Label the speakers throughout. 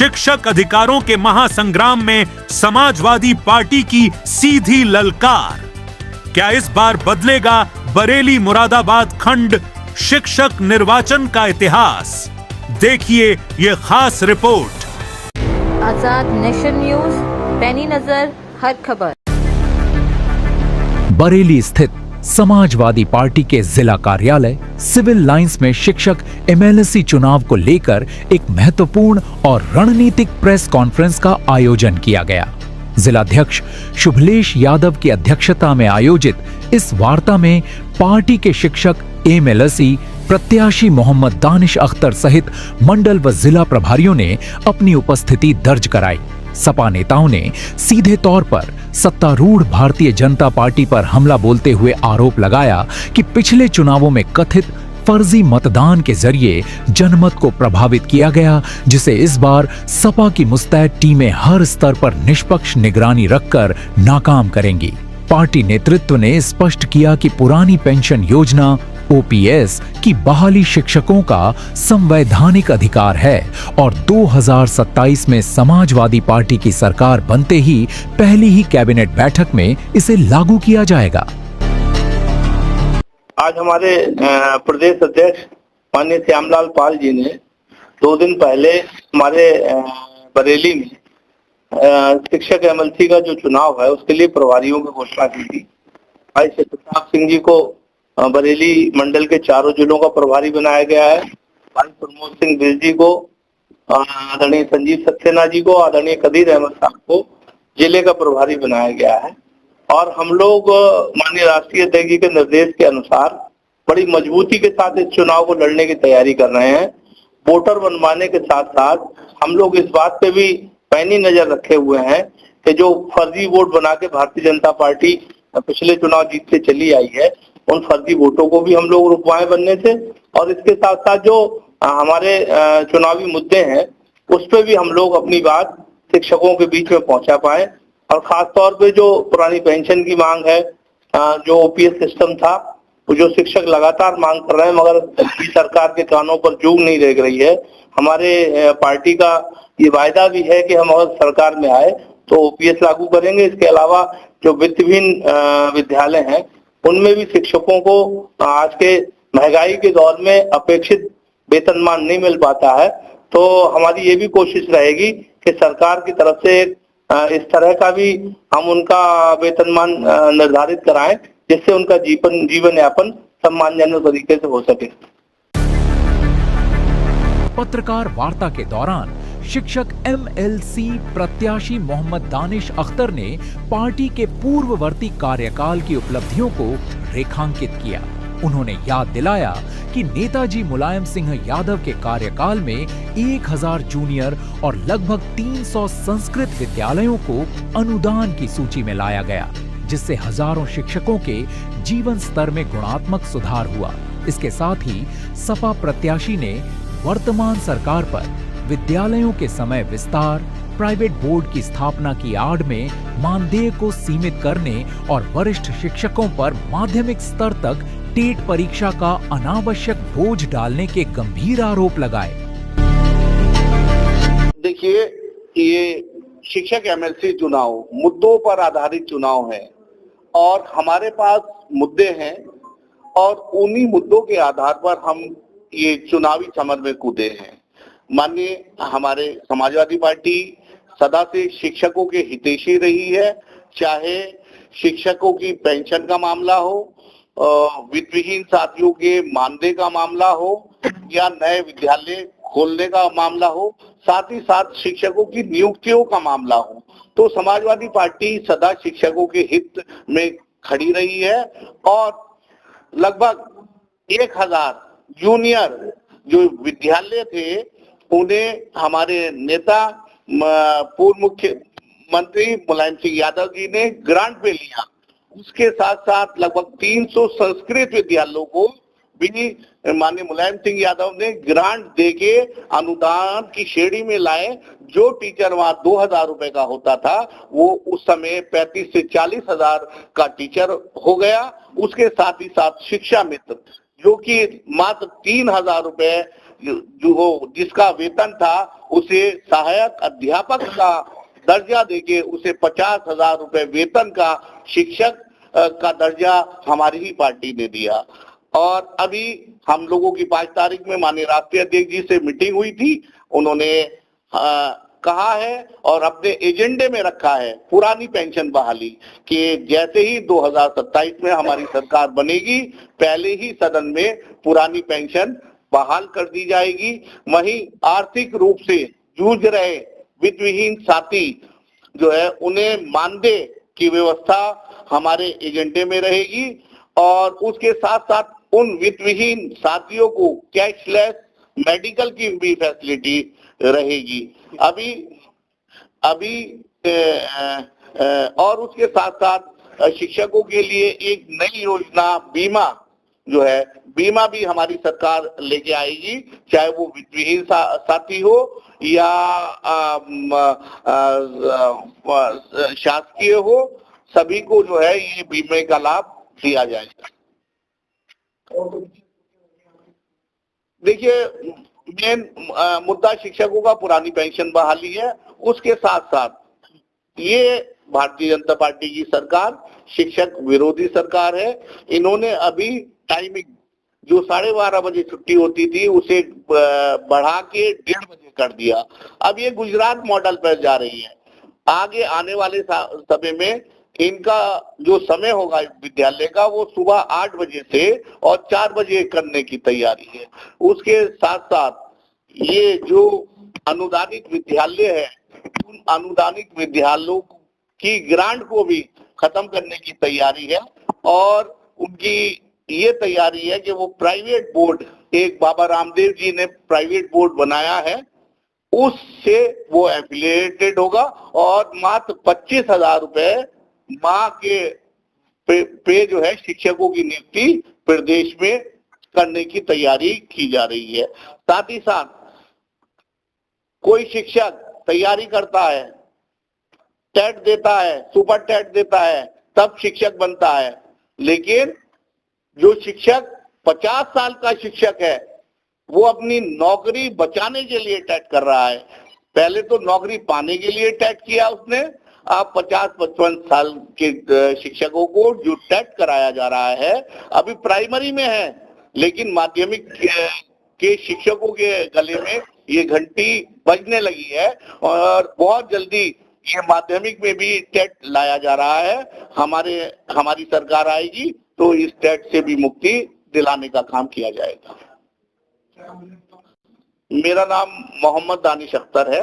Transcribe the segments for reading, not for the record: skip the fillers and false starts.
Speaker 1: शिक्षक अधिकारों के महासंग्राम में समाजवादी पार्टी की सीधी ललकार। क्या इस बार बदलेगा बरेली मुरादाबाद खंड शिक्षक निर्वाचन का इतिहास? देखिए ये खास रिपोर्ट।
Speaker 2: आजाद नेशन न्यूज, पैनी नजर, हर खबर।
Speaker 3: बरेली स्थित समाजवादी पार्टी के जिला कार्यालय सिविल लाइंस में शिक्षक एमएलसी चुनाव को लेकर एक महत्वपूर्ण और रणनीतिक प्रेस कॉन्फ्रेंस का आयोजन किया गया। जिलाध्यक्ष शुभलेश यादव की अध्यक्षता में आयोजित इस वार्ता में पार्टी के शिक्षक एमएलसी प्रत्याशी मोहम्मद दानिश अख्तर सहित मंडल व जिला प्रभारियों ने अपनी उपस्थिति दर्ज कराई। सपा नेताओं ने सीधे तौर पर सत्तारूढ़ भारतीय जनता पार्टी पर हमला बोलते हुए आरोप लगाया कि पिछले चुनावों में कथित फर्जी मतदान के जरिए जनमत को प्रभावित किया गया, जिसे इस बार सपा की मुस्तैद टीमें हर स्तर पर निष्पक्ष निगरानी रखकर नाकाम करेंगी। पार्टी नेतृत्व ने स्पष्ट किया कि पुरानी पेंशन योजना ओपीएस की बहाली शिक्षकों का संवैधानिक अधिकार है और 2027 में समाजवादी पार्टी की सरकार बनते ही पहली ही कैबिनेट बैठक में इसे लागू किया जाएगा।
Speaker 4: आज हमारे प्रदेश अध्यक्ष माननीय श्यामलाल पाल जी ने 2 दिन पहले हमारे बरेली में शिक्षक एमएलसी का जो चुनाव है उसके लिए प्रभारियों की घोषणा की थी। भाई प्रताप सिंह जी को बरेली मंडल के 4 जिलों का प्रभारी बनाया गया है। भाई प्रमोद सिंह बिल जी को, आदरणीय संजीव सक्सेना जी को, आदरणीय कदीर अहमद साहब को जिले का प्रभारी बनाया गया है। और हम लोग माननीय राष्ट्रीय अध्यक्ष जी के निर्देश के अनुसार बड़ी मजबूती के साथ इस चुनाव को लड़ने की तैयारी कर रहे हैं। वोटर बनवाने के साथ साथ हम लोग इस बात पे भी पैनी नजर रखे हुए हैं कि जो फर्जी वोट बना के भारतीय जनता पार्टी पिछले चुनाव जीतते चली आई है, उन फर्जी वोटों को भी हम लोग रुकवाए बनने से, और इसके साथ साथ जो हमारे चुनावी मुद्दे हैं उस पे भी हम लोग अपनी बात शिक्षकों के बीच में पहुंचा पाए। और खास तौर पे जो पुरानी पेंशन की मांग है, जो ओपीएस सिस्टम था, वो जो शिक्षक लगातार मांग कर रहे हैं मगर सरकार के कानों पर जूं नहीं रेंग रही है। हमारे पार्टी का ये वायदा भी है कि हम अगर सरकार में आए तो ओपीएस लागू करेंगे। इसके अलावा जो वित्तहीन विद्यालय हैं उनमें भी शिक्षकों को आज के महंगाई के दौर में अपेक्षित वेतनमान नहीं मिल पाता है, तो हमारी ये भी कोशिश रहेगी कि सरकार की तरफ से इस तरह का भी हम उनका वेतनमान निर्धारित कराएं जिससे उनका जीवन यापन सम्मानजनक तरीके से हो सके।
Speaker 3: पत्रकार वार्ता के दौरान शिक्षक एमएलसी प्रत्याशी मोहम्मद दानिश अख्तर ने पार्टी के पूर्ववर्ती कार्यकाल की उपलब्धियों को रेखांकित किया। उन्होंने याद दिलाया कि नेताजी मुलायम सिंह यादव के कार्यकाल में 1000 जूनियर और लगभग 300 संस्कृत विद्यालयों को अनुदान की सूची में लाया गया, जिससे हजारों शिक्षकों के जीवन स्तर में गुणात्मक सुधार हुआ। इसके साथ ही सपा प्रत्याशी ने वर्तमान सरकार पर विद्यालयों के समय विस्तार, प्राइवेट बोर्ड की स्थापना की आड़ में मानदेय को सीमित करने और वरिष्ठ शिक्षकों पर माध्यमिक स्तर तक टेट परीक्षा का अनावश्यक बोझ डालने के गंभीर आरोप लगाए।
Speaker 4: देखिए, ये शिक्षक एमएलसी चुनाव मुद्दों पर आधारित चुनाव है और हमारे पास मुद्दे हैं और उन्हीं मुद्दों के आधार पर हम ये चुनावी समर में कूदे हैं। माननीय हमारे समाजवादी पार्टी सदा से शिक्षकों के हितैषी रही है, चाहे शिक्षकों की पेंशन का मामला हो, वित्तहीन साथियों के मानदेय का मामला हो या नए विद्यालय खोलने का मामला हो, साथ ही साथ शिक्षकों की नियुक्तियों का मामला हो, तो समाजवादी पार्टी सदा शिक्षकों के हित में खड़ी रही है। और लगभग 1000 जूनियर जो विद्यालय थे उन्हें हमारे नेता पूर्व मुख्यमंत्री मुलायम सिंह यादव जी ने ग्रांट पे लिया। उसके साथ साथ लगभग 300 संस्कृत विद्यालयों को भी माननीय मुलायम सिंह यादव ने ग्रांट देके अनुदान की श्रेणी में लाए। जो टीचर वहां 2000 रुपए का होता था वो उस समय 35 से 40 हजार का टीचर हो गया। उसके साथ ही साथ शिक्षा मित्र जो कि मात्र 3000 रुपए जो जिसका वेतन था उसे सहायक अध्यापक का दर्जा देके उसे 50,000 रुपए वेतन का शिक्षक का दर्जा हमारी ही पार्टी ने दिया। और अभी हम लोगों की 5 तारीख में माननीय राष्ट्रीय अध्यक्ष जी से मीटिंग हुई थी। उन्होंने कहा है और अपने एजेंडे में रखा है पुरानी पेंशन बहाली कि जैसे ही 2027 में हमारी सरकार बनेगी पहले ही सदन में पुरानी पेंशन बहाल कर दी जाएगी। वहीं आर्थिक रूप से जूझ रहे वित्तविहीन साथी जो है उन्हें मानदेय की व्यवस्था हमारे एजेंडे में रहेगी और उसके साथ साथ उन वित्तविहीन साथियों को कैशलेस मेडिकल की भी फैसिलिटी रहेगी। अभी और उसके साथ साथ शिक्षकों के लिए एक नई योजना बीमा जो है बीमा भी हमारी सरकार लेके आएगी, चाहे वो वित्तविहीन साथी हो या शासकीय हो, सभी को जो है ये बीमे का लाभ दिया जाएगा। देखिए मेन मुद्दा शिक्षकों का पुरानी पेंशन बहाली है। उसके साथ साथ ये भारतीय जनता पार्टी की सरकार शिक्षक विरोधी सरकार है। इन्होंने अभी टाइमिंग जो 12:30 बजे छुट्टी होती थी उसे बढ़ा के 1:30 बजे कर दिया। अब ये गुजरात मॉडल पर जा रही है। आगे आने वाले समय में इनका जो समय होगा विद्यालय का वो सुबह 8 बजे से और 4 बजे करने की तैयारी है। उसके साथ साथ ये जो अनुदानित विद्यालय है उन अनुदानित विद्यालयों की ग्रांट को भी खत्म करने की तैयारी है और उनकी ये तैयारी है कि वो प्राइवेट बोर्ड, एक बाबा रामदेव जी ने प्राइवेट बोर्ड बनाया है, उससे वो एफिलिएटेड होगा और मात्र 25,000 रुपए माह के पे जो है शिक्षकों की नियुक्ति प्रदेश में करने की तैयारी की जा रही है। साथ ही साथ कोई शिक्षक तैयारी करता है, टेट देता है, सुपर टेट देता है, तब शिक्षक बनता है, लेकिन जो शिक्षक 50 साल का शिक्षक है वो अपनी नौकरी बचाने के लिए टेट कर रहा है। पहले तो नौकरी पाने के लिए टेट किया उसने, अब 50-55 साल के शिक्षकों को जो टेट कराया जा रहा है अभी प्राइमरी में है, लेकिन माध्यमिक के शिक्षकों के गले में ये घंटी बजने लगी है और बहुत जल्दी ये माध्यमिक में भी टेट लाया जा रहा है। हमारी सरकार आएगी तो इस टेट से भी मुक्ति दिलाने का काम किया जाएगा। मेरा नाम मोहम्मद दानिश अख्तर है।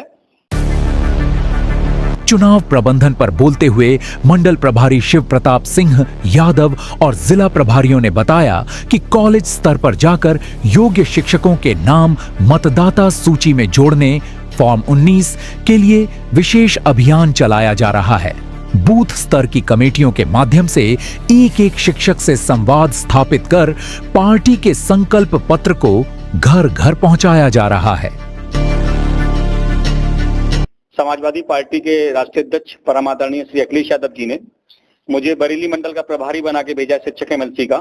Speaker 3: चुनाव प्रबंधन पर बोलते हुए मंडल प्रभारी शिव प्रताप सिंह यादव और जिला प्रभारियों ने बताया कि कॉलेज स्तर पर जाकर योग्य शिक्षकों के नाम मतदाता सूची में जोड़ने फॉर्म 19 के लिए विशेष अभियान चलाया जा रहा है। बूथ स्तर की कमेटियों के माध्यम से एक-एक शिक्षक से संवाद स्थापित कर पार्टी के संकल्प पत्र को घर-घर पहुंचाया जा रहा है।
Speaker 5: समाजवादी पार्टी के राष्ट्रीय अध्यक्ष परम आदरणीय श्री अखिलेश यादव जी ने मुझे बरेली मंडल का प्रभारी बना के भेजा शिक्षक एमएलसी का,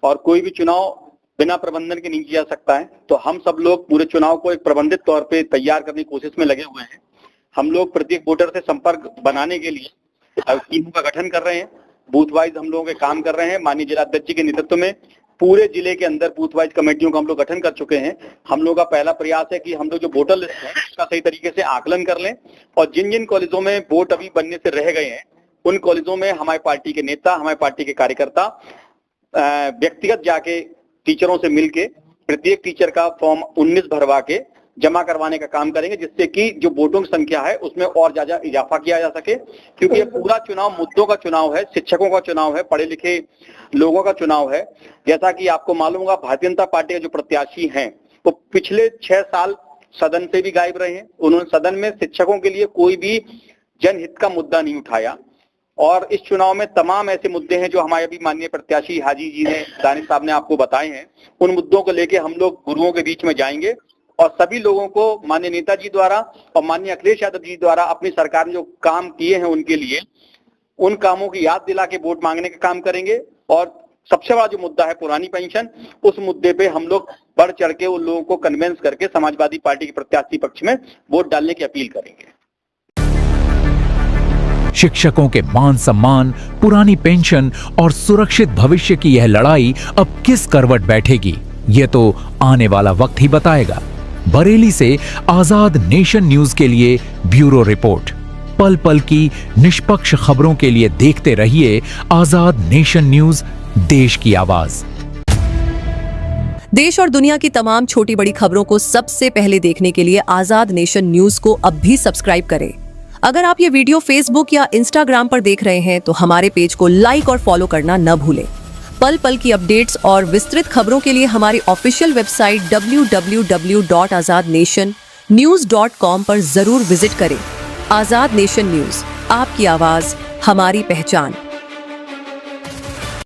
Speaker 5: और कोई भी चुनाव बिना प्रबंधन के नहीं किया सकता है। तो हम सब लोग पूरे चुनाव को एक प्रबंधित तौर पे तैयार करने की कोशिश में लगे हुए हैं। हम लोग प्रत्येक वोटर से संपर्क बनाने के लिए टीमों का गठन कर रहे हैं। बूथ वाइज हम लोगों के काम कर रहे हैं। माननीय जिला अध्यक्ष जी के नेतृत्व में पूरे जिले के अंदर बूथ वाइज कमेटियों का हम लोग गठन कर चुके हैं। हम लोग का पहला प्रयास है कि हम लोग जो वोटर लिस्ट है उसका सही तरीके से आकलन कर लें और जिन जिन कॉलेजों में वोट अभी बनने से रह गए हैं उन कॉलेजों में हमारे पार्टी के नेता, हमारे पार्टी के कार्यकर्ता व्यक्तिगत जाके टीचरों से मिलके प्रत्येक टीचर का फॉर्म 19 भरवा के जमा करवाने का काम करेंगे, जिससे कि जो वोटों की संख्या है उसमें और ज्यादा इजाफा किया जा सके। क्योंकि ये पूरा चुनाव मुद्दों का चुनाव है, शिक्षकों का चुनाव है, पढ़े लिखे लोगों का चुनाव है। जैसा कि आपको मालूम होगा भारतीय जनता पार्टी के जो प्रत्याशी हैं वो पिछले 6 साल सदन से भी गायब रहे हैं। उन्होंने सदन में शिक्षकों के लिए कोई भी जनहित का मुद्दा नहीं उठाया और इस चुनाव में तमाम ऐसे मुद्दे हैं जो हमारे अभी माननीय प्रत्याशी हाजी जी ने, दानिश साहब ने आपको बताए हैं। उन मुद्दों को लेके हम लोग गुरुओं के बीच में जाएंगे और सभी लोगों को माननीय नेताजी द्वारा और माननीय अखिलेश यादव जी द्वारा अपनी सरकार ने जो काम किए हैं उनके लिए उन कामों की याद दिला के वोट मांगने का काम करेंगे और सबसे बड़ा जो मुद्दा है पुरानी पेंशन, उस मुद्दे पे हम लोग बढ़ चढ़ के उन लोगों को कन्विंस करके समाजवादी पार्टी के प्रत्याशी पक्ष में वोट डालने की अपील करेंगे।
Speaker 3: शिक्षकों के मान सम्मान, पुरानी पेंशन और सुरक्षित भविष्य की यह लड़ाई अब किस करवट बैठेगी, ये तो आने वाला वक्त ही बताएगा। बरेली से आजाद नेशन न्यूज के लिए ब्यूरो रिपोर्ट। पल पल की निष्पक्ष खबरों के लिए देखते रहिए आजाद नेशन न्यूज, देश की आवाज।
Speaker 6: देश और दुनिया की तमाम छोटी बड़ी खबरों को सबसे पहले देखने के लिए आजाद नेशन न्यूज को अब भी सब्सक्राइब करें। अगर आप ये वीडियो फेसबुक या इंस्टाग्राम पर देख रहे हैं तो हमारे पेज को लाइक और फॉलो करना न भूलें। पल पल की अपडेट्स और विस्तृत खबरों के लिए हमारी ऑफिशियल वेबसाइट www.azadnationnews.com पर जरूर विजिट करें। आजाद नेशन न्यूज, आपकी आवाज हमारी पहचान।